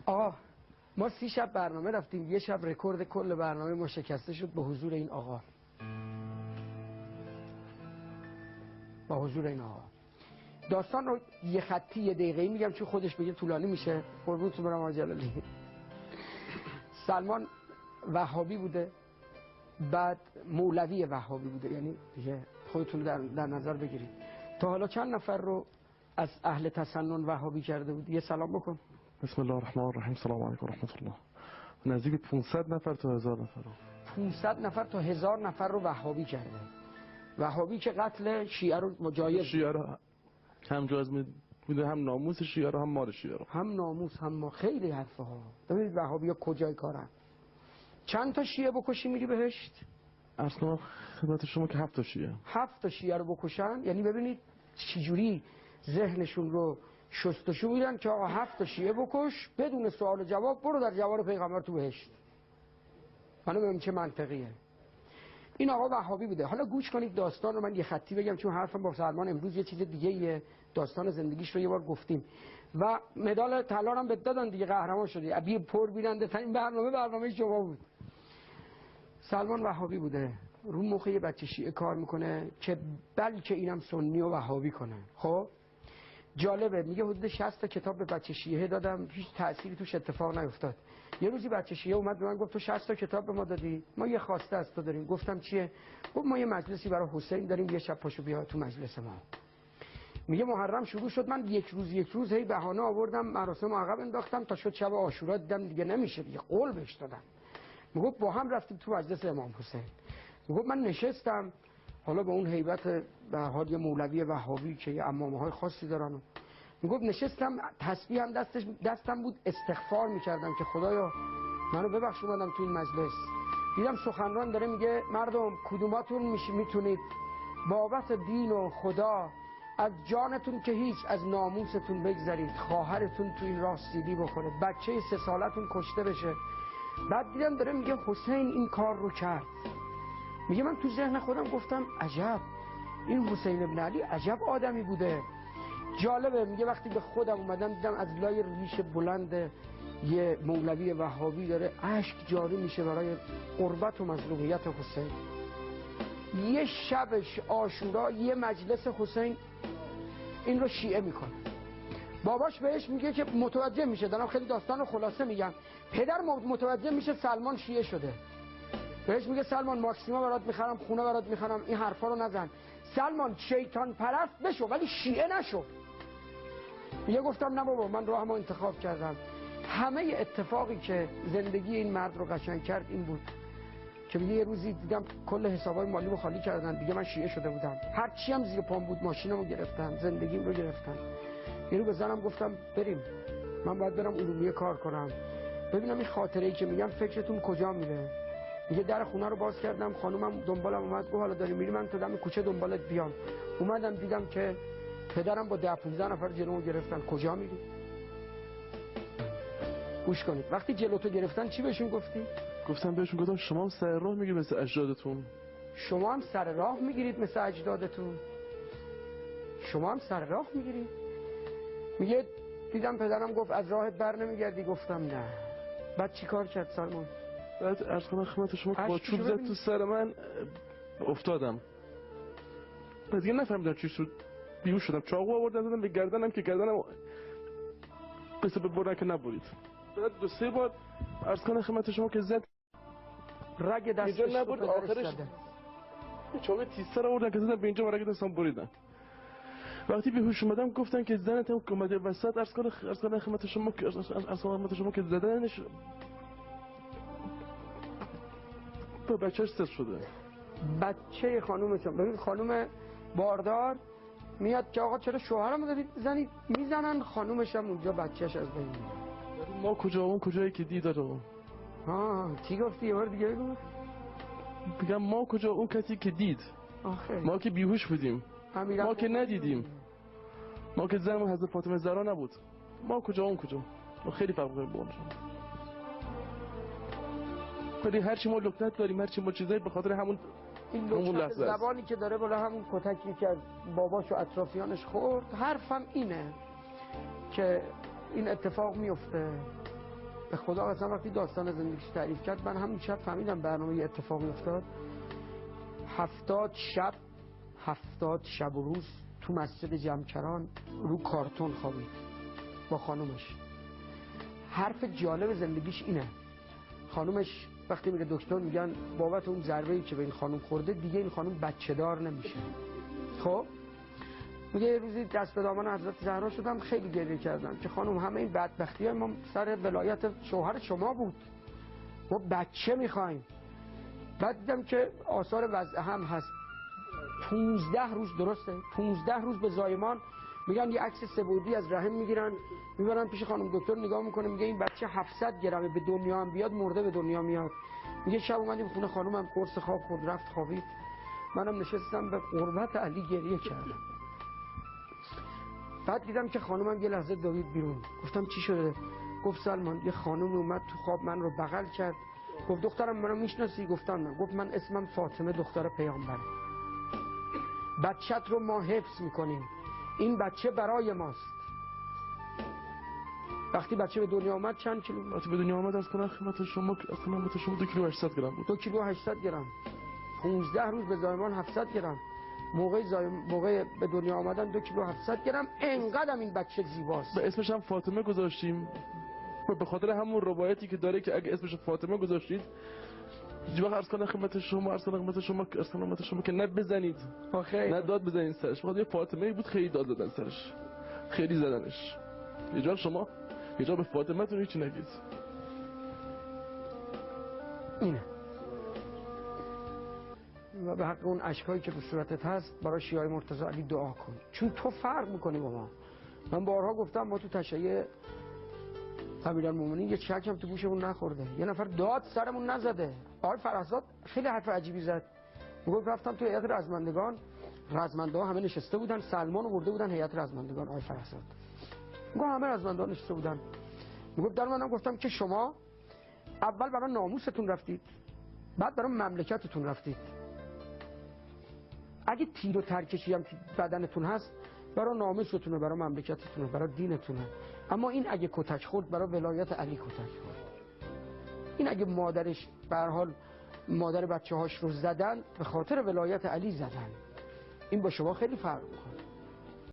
آقا ما 30 شب برنامه رفتیم، یه شب رکورد کل برنامه ما شکسته شد به حضور این آقا. با حضور این آقا داستان رو یه خطی یه دقیقه‌ای میگم چون خودش بگه طولانی میشه. قربونتون برم آقا جلالی. سلمان وهابی بوده، بعد مولوی وهابی بوده، یعنی دیگه خودتون در نظر بگیرید. تا حالا چند نفر رو از اهل تسنن وهابی کرده بود؟ یه سلام بکن. بسم الله الرحمن الرحیم. سلام علیکم و رحمت الله. نزدیک 500 نفر تا 1000 نفر. 500 نفر تا 1000 نفر رو وهابی کرده. وهابی که قتل شیعه رو جایز، شیعه رو هم جایز میده، هم ناموس شیعه رو هم مال شیعه رو، هم ناموس هم ما. خیلی حرفه ها. ببینید وهابی ها کجای کارن. چند تا شیعه بکشی میری بهشت؟ اصلا خدمت شما که 7 تا شیعه، 7 تا شیعه رو بکشن. یعنی ببینید چجوری ذهنشون رو شستشو میدن که آقا 7 تا شیعه بکش بدون سوال و جواب، برو در جوار پیغمبر تو بهشت. حالا ببین چه منطقیه. این آقا وهابی بوده. حالا گوش کنید داستان رو من یه خطی بگم چون حرفم با سلمان امروز یه چیز دیگه ایه. داستان زندگیش رو یه بار گفتیم و مدال طلا هم بهت دادن دیگه، قهرمان شدی. ابی پر بیننده ترین برنامه شما بود. سلمان وهابی بوده، رو مخ یه بچه شیعه کار میکنه که بلکه اینم سنی و وهابی کنه. خب جالبه، میگه حدود 60 تا کتاب به بچه شیعه دادم، هیچ تأثیری توش اتفاق نیفتاد. یه روزی بچه شیعه اومد به من گفت تو 60 تا کتاب به ما دادی، ما یه خواسته از تو داریم. گفتم چیه؟ گفت ما یه مجلسی برای حسین داریم، یه شب پاشو بیا تو مجلس ما. میگه محرم شروع شد، من یک روز هی بهانه آوردم، مراسم عقب انداختم تا شد شب عاشورا، دیدم دیگه نمیشه، دیگه قول بهش دادم. میگفت با هم رفتیم تو مجلس امام حسین. میگفت من نشستم، حالا به اون هیبت به حال یه مولوی وهابی که یه عمامه‌های خاصی دارن. میگفت نشستم، تسبیح هم دستم بود، استغفار میکردم که خدایا منو ببخش اومدم تو این مجلس. دیدم سخنران داره میگه مردم کدوماتون میتونید بابت دین و خدا از جانتون که هیچ از ناموستون بگذارید، خواهرتون تو این راه سیدی بکنه، بچه 3 سالتون کشته بشه. بعد دیدم داره میگه حسین این کار رو کرد. میگه من تو ذهن خودم گفتم عجب، این حسین ابن علی عجب آدمی بوده. جالبه، میگه وقتی به خودم اومدم دیدم از لای ریش بلند یه مولوی وهابی داره اشک جاری میشه برای قربت و مظلومیت حسین. یه شبش عاشورا یه مجلس حسین این رو شیعه میکنه. باباش بهش میگه که متوجه میشه، دارم خیلی داستان رو خلاصه میگم، پدر متوجه میشه سلمان شیعه شده. بهش میگه سلمان ماکسیما برات میخرم، خونه برات میخرم، این حرفا رو نزن. سلمان شیطان پرست بشو ولی شیعه نشو. میگه گفتم نه بابا، من راهمو انتخاب کردم. همه اتفاقی که زندگی این مرد رو قشنگ کرد این بود که میگه یه روزی دیدم کل حسابای مالیمو خالی کردن، دیگه من شیعه شده بودم، هر چی هم زیر پام بود ماشینمو گرفتن، زندگیم رو گرفتن. یه رو به زنم گفتم بریم، من باید برم علومیه کار کنم، ببینم این خاطره‌ای که میگم فکرتون کجا میره. میگه در خونه رو باز کردم، خانومم دنبالم اومد، گفت حالا داری میری؟ من تو دم کوچه دنبالت بیام. اومدم دیدم که پدرم با 10-15 نفر جلومو گرفتن. کجا میری؟ گوش کنید، وقتی جلوتو گرفتن چی بهشون گفتی؟ گفتم شما هم سر راه میگیرید مثل اجدادتون. شما هم سر راه میگیرید مثل اجدادتون. شما هم سر راه میگیرید. میگه دیدم پدرم گفت از راهت بر نمیگردی. گفتم نه. بعد چیکار کرد سلمان؟ بعد عرض کنم خدمت شما با چوب زد تو سر من، افتادم. بعد دیگه نفهمیدم چی شد، بیهوش شدم. چاقو آوردم زدم به گردنم که گردنم قصه ببرن که نبرید. بعد 2-3 بار عرض کنم خدمت شما که زد رگ دستش نبرد، آخرش چاقو تیزتر آوردن که زدم به اینجا و رگ دستم بریدن. وقتی بیهوش اومدم گفتن که زنت هم اومده وسط. عرض کنم خدمت شما که زدنش به بچه‌ش سس شده. بچه خانومشون، ببین خانوم باردار میاد که آقا چرا شوهرمو دارید میزنید؟ میزنن خانومش هم اونجا بچه‌ش از بین میره. ما کجا اون کجایی که دید رو. چی گفتی؟ یه بار دیگه بگو. میگم ما کجا اون کسی که دید. ما که بیهوش بودیم، ما که ندیدیم، ما که زن حضرت فاطمه زهرا نبود. ما کجا اون کجا. ما خیلی فرق داره با ولی هرچی ما لکنت داریم، هرچی ما چیزایی به خاطر همون لحظه زبانی که داره بالا همون کتکی که از باباش و اطرافیانش خورد. حرفم اینه که این اتفاق میفته به خدا اصلا وقتی داستان زندگیش تعریف کرد من همین شب فهمیدم برنامه اتفاقی افتاد. 70 شب و روز تو مسجد جمکران رو کارتون خوابید با خانومش. حرف جالب زندگیش اینه، خانومش وقتی میره دکتر میگن بابت اون ضربه‌ای که به این خانوم خورده دیگه این خانوم بچه دار نمیشه. خب میگه یه روزی دست به دامن حضرت زهرا شدم خیلی گریه کردم که خانوم همه این بدبختی‌های ما سر ولایت شوهر شما بود، ما بچه میخوایم. بعد دیدم که آثار وضع هم هست. 15 روز، درسته 15 روز به زایمان میگن یه عکس سه‌بعدی از رحم میگیرن میبرن پیش خانم دکتر نگاه میکنه میگه این بچه 700 گرمه، به دنیا هم بیاد مرده به دنیا میاد. میگه شب اومدیم خونه خانومم قرص خواب خورد رفت خوابید، منم نشستم به قربت علی گریه کردم. بعد دیدم که خانومم یه لحظه دوید بیرون. گفتم چی شده؟ گفت سلمان یه خانوم اومد تو خواب من رو بغل کرد گفت دخترم منو میشناسی؟ گفتم نه. گفت من اسمم فاطمه دختر پیامبره، بچت رو ما حفظ میکنیم، این بچه برای ماست. وقتی بچه به دنیا آمد چند کیلو؟ وقتی به دنیا آمد از کنار خدمت شما 2 کیلو 800 گرم بود. 2 کیلو 800 گرم. 15 روز به زایمان 700 گرم. موقع به دنیا آمدن 2 کیلو 700 گرم. انقدر این بچه زیباست. به اسمش هم فاطمه گذاشتیم به خاطر همون روایتی که داره که اگه اسمش فاطمه گذاشتید یه وقت عرض کنم خدمت شما که نه بزنید نه داد بزنید سرش. فقط یه فاطمه بود خیلی داد زدن سرش، خیلی زدنش. یه جا شما یه جا به فاطمه تون هیچی نگید. اینه و به حق اون اشکایی که به صورتت هست برای شیعه مرتضی علی دعا کن، چون تو فرق میکنی با ما. من بارها گفتم ما تو تشیع امیرالمومنین یه چک هم تو گوشمون نخورده، یه نفر داد سرمون نزده. آقای فرهزاد خیلی حرف عجیبی زد، میگفت رفتم تو هیئت رزمندگان، رزمنده همه نشسته بودن، سلمان آورده بودن هیئت رزمندگان. آقای فرهزاد میگفت همه رزمنده نشسته بودن، میگفت در منم گفتم که شما اول برای ناموستون رفتید بعد برای مملکتتون رفتید. اگه تیر و ترکشی هم بدنتون هست برای ناموستونه، برای مملکتتونه، برای دینتونه. اما این اگه کتک خورد برای ولایت علی کتک خورد. این اگه مادرش به هر حال مادر بچه‌هاش رو زدن به خاطر ولایت علی زدن. این با شما خیلی فرق میکنه.